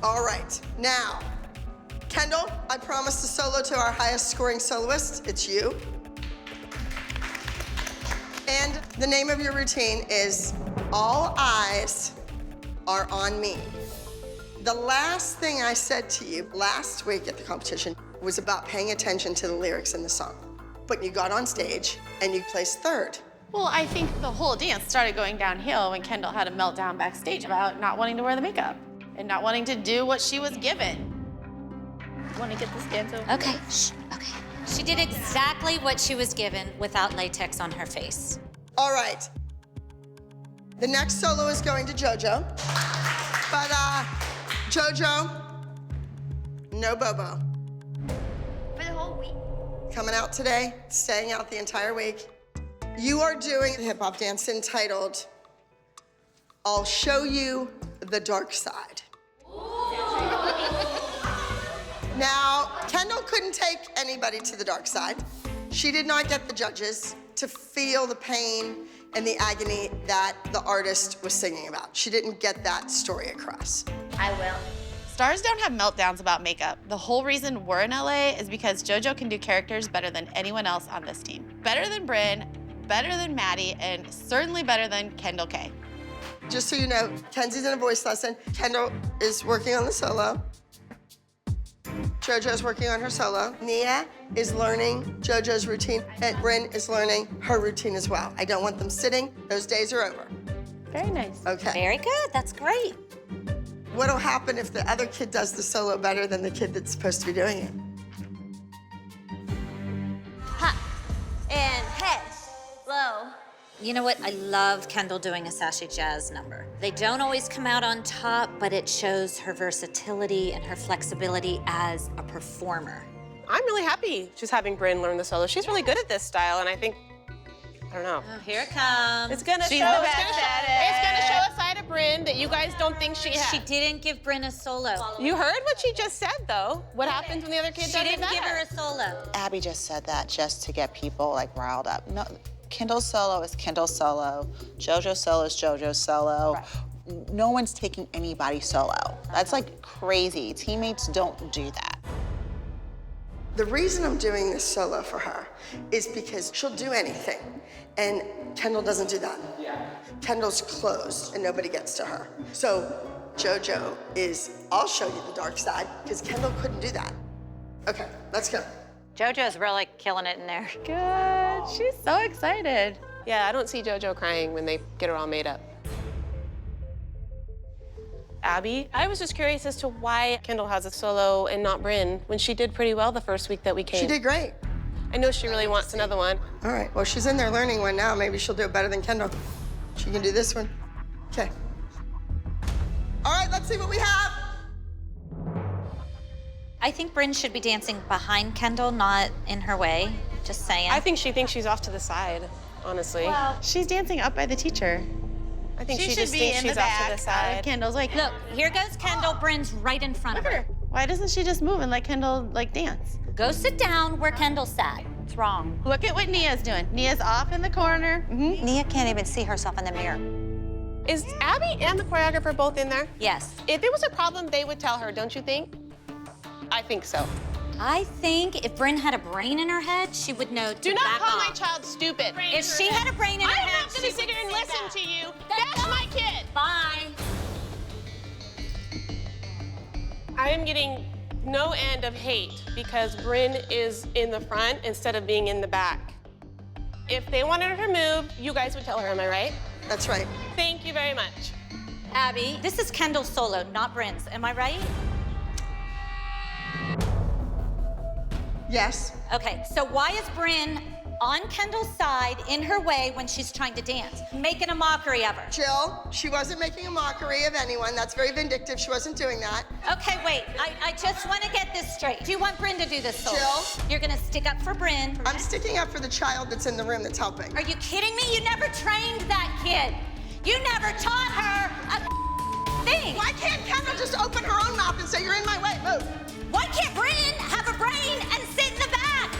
All right, now, Kendall, I promised a solo to our highest scoring soloist. It's you. And the name of your routine is All Eyes Are on Me. The last thing I said to you last week at the competition was about paying attention to the lyrics in the song. But you got on stage and you placed third. Well, I think the whole dance started going downhill when Kendall had a meltdown backstage about not wanting to wear the makeup and not wanting to do what she was given. Want to get this dance over? Okay, shh, okay. She did exactly what she was given without latex on her face. All right. The next solo is going to JoJo. But JoJo, no Bobo. For the whole week? Coming out today, staying out the entire week. You are doing a hip-hop dance entitled I'll Show You the Dark Side. Now, Kendall couldn't take anybody to the dark side. She did not get the judges to feel the pain and the agony that the artist was singing about. She didn't get that story across. I will. Stars don't have meltdowns about makeup. The whole reason we're in LA is because JoJo can do characters better than anyone else on this team. Better than Bryn, better than Maddie, and certainly better than Kendall K. Just so you know, Kenzie's in a voice lesson. Kendall is working on the solo. JoJo's working on her solo. Nia is learning JoJo's routine, and Bryn is learning her routine as well. I don't want them sitting. Those days are over. Very nice. Okay. Very good, that's great. What'll happen if the other kid does the solo better than the kid that's supposed to be doing it? Hop and head, low. You know what? I love Kendall doing a Sashay Jazz number. They don't always come out on top, but it shows her versatility and her flexibility as a performer. I'm really happy she's having Bryn learn the solo. She's really good at this style, and I think, I don't know. Oh, here it comes. It's gonna She's show. the It's best gonna show, at it. it's gonna show a side of Bryn that you guys don't think she has. She didn't give Bryn a solo. You heard what she just said, though. What happens when the other kid She does it didn't better? give her a solo. Abby just said that just to get people like riled up. No, Kendall's solo is Kendall's solo. JoJo's solo is JoJo's solo. Right. No one's taking anybody's solo. That's like crazy. Teammates don't do that. The reason I'm doing this solo for her is because she'll do anything, and Kendall doesn't do that. Yeah. Kendall's closed, and nobody gets to her. So JoJo is, I'll show you the dark side, because Kendall couldn't do that. Okay, let's go. JoJo's really killing it in there. Good. She's so excited. Yeah, I don't see JoJo crying when they get her all made up. Abby, I was just curious as to why Kendall has a solo and not Bryn when she did pretty well the first week that we came. She did great. I know she really wants another one. All right, well, she's in there learning one now. Maybe she'll do it better than Kendall. She can do this one. Okay. All right, let's see what we have. I think Bryn should be dancing behind Kendall, not in her way. Just saying. I think she thinks she's off to the side, honestly. Well, she's dancing up by the teacher. I think she should just be thinks in she's the off back. to the side. Kendall's like, Look, here goes Kendall. Bryn's right in front of her. why doesn't she just move and let Kendall like dance? Go sit down where Kendall sat. It's wrong. Look at what Nia's doing. Nia's off in the corner. Nia can't even see herself in the mirror. Is Abby and the choreographer both in there? Yes. If it was a problem, they would tell her, don't you think? I think so. I think if Bryn had a brain in her head, she would know to Do not back call off. my child stupid. If she had a brain in her I'm head, not gonna she sit would here and say listen that. to you. That's my kid. Bye. I am getting no end of hate because Bryn is in the front instead of being in the back. If they wanted her to move, you guys would tell her, am I right? That's right. Thank you very much. Abby, this is Kendall's solo, not Bryn's. Am I right? Yes. Okay, so why is Bryn on Kendall's side in her way when she's trying to dance, making a mockery of her? Jill, she wasn't making a mockery of anyone. That's very vindictive. She wasn't doing that. Okay, wait, I just want to get this straight. Do you want Bryn to do this solo? Jill? You're gonna stick up for Bryn. I'm sticking up for the child that's in the room that's helping. Are you kidding me? You never trained that kid. You never taught her a thing. Why can't Kendall just open her own mouth and say, you're in my way, move? Why can't Bryn have a brain and sit in the back?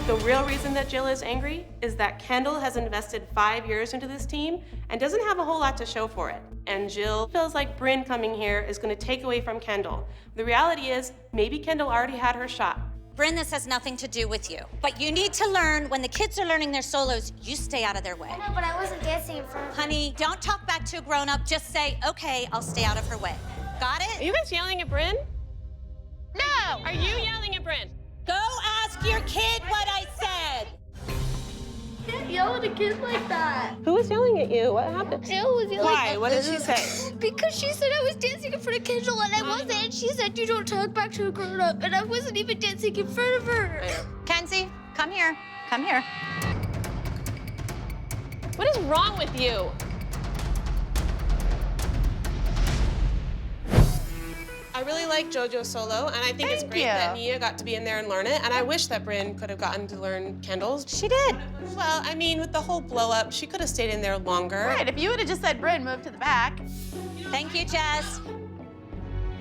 The real reason that Jill is angry is that Kendall has invested 5 years into this team and doesn't have a whole lot to show for it. And Jill feels like Brynn coming here is going to take away from Kendall. The reality is, maybe Kendall already had her shot. Brynn, this has nothing to do with you. But you need to learn, when the kids are learning their solos, you stay out of their way. No, but I wasn't dancing in front of her. Honey, don't talk back to a grown-up. Just say, okay, I'll stay out of her way. Got Are it? you guys yelling at Brynn? No! Are you yelling at Brynn? Go ask your kid what I said. You can't yell at a kid like that. Who was yelling at you? What happened? Jill was yelling. Why? What did she say? Because she said I was dancing in front of Kendall and I wasn't. And she said you don't talk back to a grown up, and I wasn't even dancing in front of her. Kenzie, come here. Come here. What is wrong with you? I really like JoJo's solo, and I think it's Thank great you. that Nia got to be in there and learn it, and I wish that Brynn could have gotten to learn Kendall's. She did. Well, I mean, with the whole blow up, she could have stayed in there longer. Right, if you would have just said, Brynn, move to the back. Thank you, Jazz.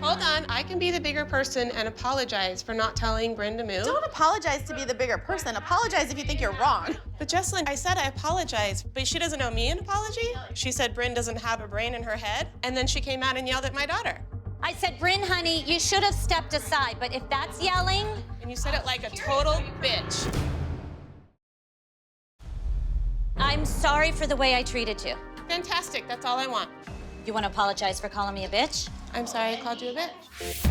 Hold on, I can be the bigger person and apologize for not telling Brynn to move. Don't apologize to be the bigger person. Apologize if you think you're wrong. But Jesslyn, I said I apologize, but she doesn't owe me an apology. She said Brynn doesn't have a brain in her head, and then she came out and yelled at my daughter. I said, Brynn, honey, you should have stepped aside, but if that's yelling, And you said it like a total bitch. I'm sorry for the way I treated you. Fantastic, that's all I want. You want to apologize for calling me a bitch? I'm sorry I called you a bitch.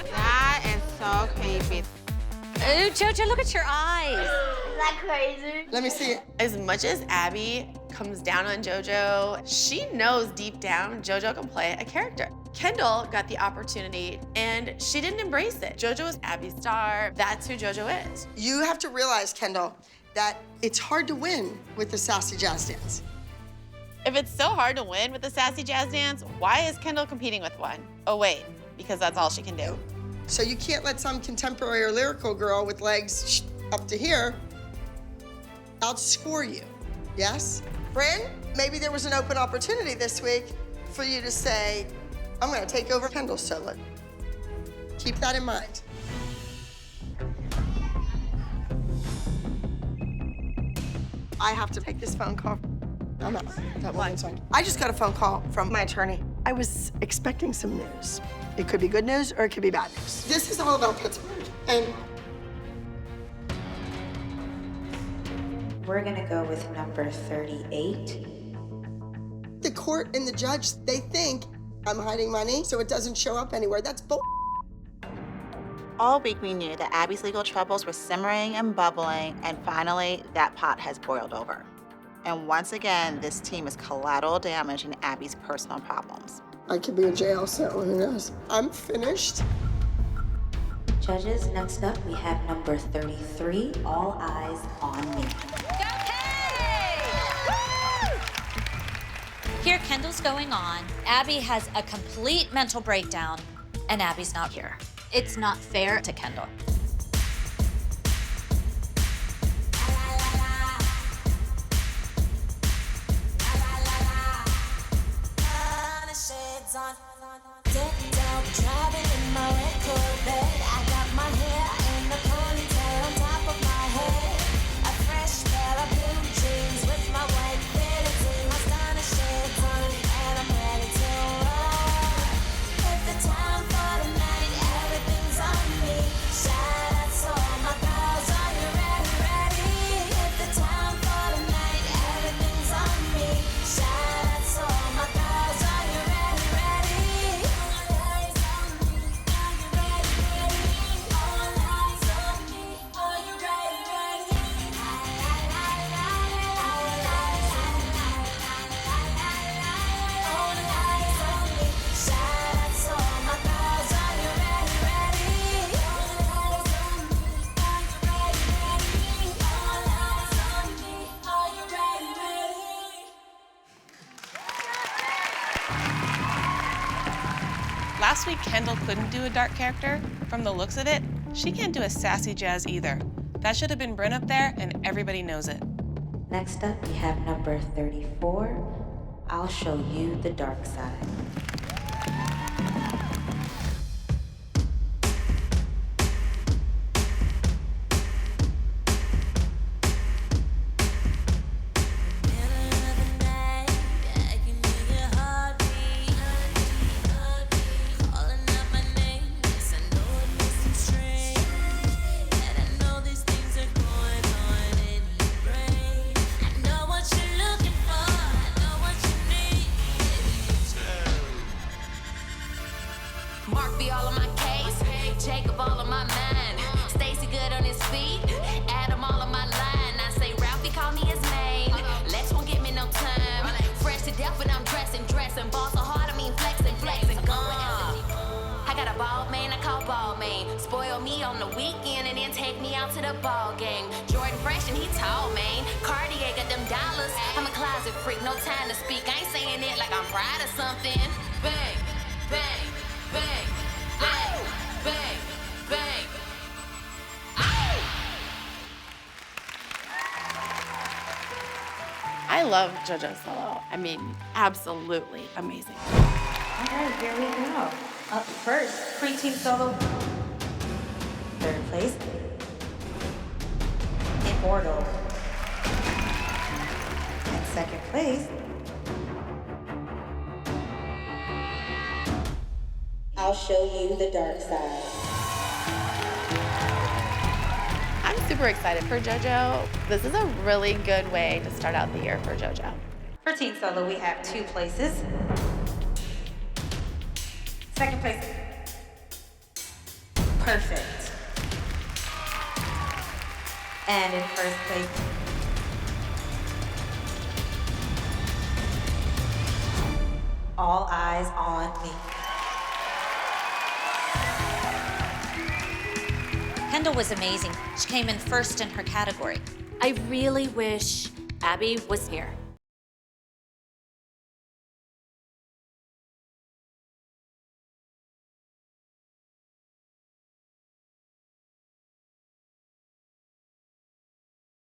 That is so creepy. Ooh, JoJo, look at your eyes. Is that crazy? Let me see it. As much as Abby comes down on JoJo, she knows deep down JoJo can play a character. Kendall got the opportunity and she didn't embrace it. JoJo is Abby's star. That's who JoJo is. You have to realize, Kendall, that it's hard to win with the sassy jazz dance. If it's so hard to win with the sassy jazz dance, why is Kendall competing with one? Oh wait, because that's all she can do. So you can't let some contemporary or lyrical girl with legs up to here outscore you, yes? Brynn, maybe there was an open opportunity this week for you to say, I'm gonna take over Kendall's solo. Keep that in mind. I have to take this phone call. I'm out. That wasn't fine. I just got a phone call from my attorney. I was expecting some news. It could be good news or it could be bad news. This is all about Pittsburgh. And We're gonna go with number 38. the court and the judge, they think I'm hiding money so it doesn't show up anywhere. That's bull. All week we knew that Abby's legal troubles were simmering and bubbling, and finally that pot has boiled over. And once again, this team is collateral damage in Abby's personal problems. I could be in jail, so who knows? I'm finished. Judges, next up we have number 33, All Eyes on Me. Here, Kendall's going on. Abby has a complete mental breakdown, and Abby's not here. It's not fair to Kendall. Last week, Kendall couldn't do a dark character. From the looks of it, she can't do a sassy jazz either. That should have been Brynn up there, and everybody knows it. Next up we have number 34, I'll Show You the Dark Side. Mark be all on my case. Jacob all on my mind. Stacy good on his feet. Adam all on my line. I say Ralphie call me his main. Lex won't give me no time. Fresh to death when I'm dressing. Ball so hard, I mean flexing. I got a ball main, I call ball main. Spoil me on the weekend and then take me out to the ball game. Jordan Fresh and he tall, man. Cartier got them dollars. I'm a closet freak, no time to speak. I ain't saying it like I'm proud of something. Bang, bang, bang, bang, bang, bang. I love JoJo Solo. I mean, absolutely amazing. All right, here we go. Up first, preteen solo. Third place, Immortal. And second place, I'll show you the dark side. I'm super excited for JoJo. This is a really good way to start out the year for JoJo. For teen solo, we have 2 places. Second place, Perfect. And in first place, All Eyes on Me. Kendall was amazing. She came in first in her category. I really wish Abby was here.